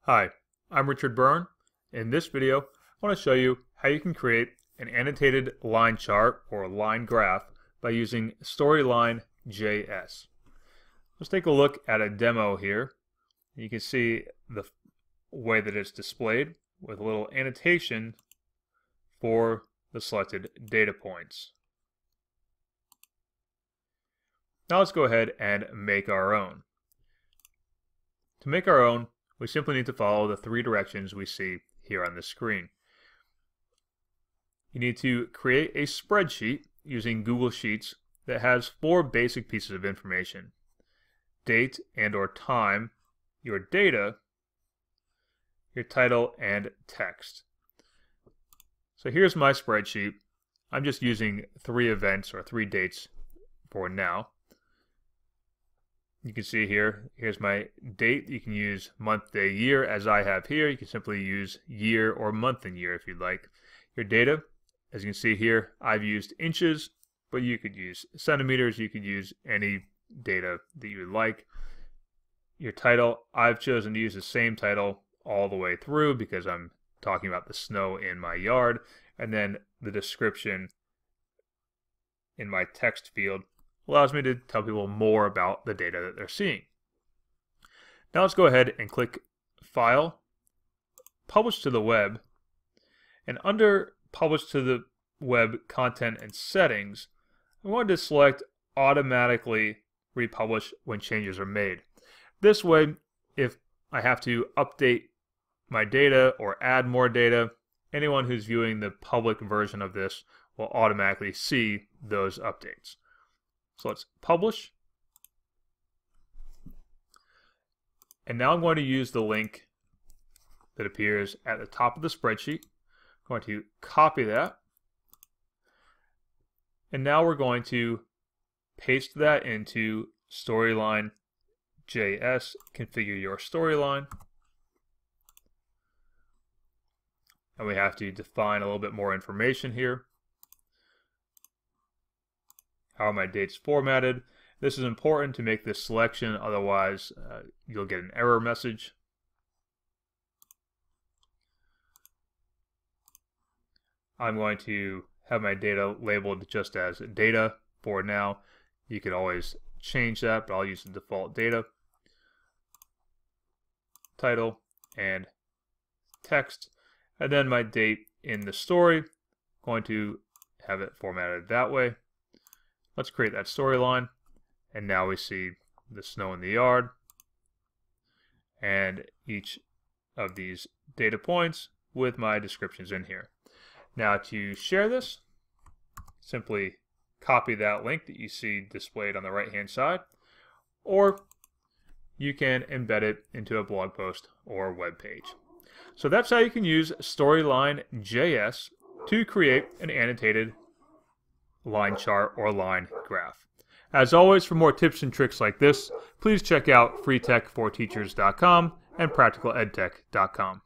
Hi, I'm Richard Byrne. In this video, I want to show you how you can create an annotated line chart or line graph by using Storyline.js. Let's take a look at a demo here. You can see the way that it's displayed with a little annotation for the selected data points. Now let's go ahead and make our own. To make our own, we simply need to follow the three directions we see here on the screen. You need to create a spreadsheet using Google Sheets that has four basic pieces of information: date and/or time, your data, your title, and text. So here's my spreadsheet. I'm just using 3 events or 3 dates for now. You can see here's my date. You can use month, day, year as I have here. You can simply use year or month and year if you'd like. Your data, as you can see here, I've used inches, but you could use centimeters. You could use any data that you would like. Your title, I've chosen to use the same title all the way through because I'm talking about the snow in my yard. And then the description in my text field allows me to tell people more about the data that they're seeing. Now let's go ahead and click File, Publish to the Web, and under Publish to the Web Content and Settings, I'm going to select Automatically Republish when changes are made. This way, if I have to update my data or add more data, anyone who's viewing the public version of this will automatically see those updates. So let's publish. And now I'm going to use the link that appears at the top of the spreadsheet. I'm going to copy that. And now we're going to paste that into Storyline.js, configure your storyline. And we have to define a little bit more information here. How are my dates formatted? This is important to make this selection, otherwise you'll get an error message. I'm going to have my data labeled just as data for now. You could always change that, but I'll use the default data. Title and text. And then my date in the story, I'm going to have it formatted that way. Let's create that storyline, and now we see the snow in the yard and each of these data points with my descriptions in here. Now to share this, simply copy that link that you see displayed on the right hand side, or you can embed it into a blog post or web page. So that's how you can use Storyline.js to create an annotated line chart or line graph. As always, for more tips and tricks like this, please check out freetechforteachers.com and practicaledtech.com.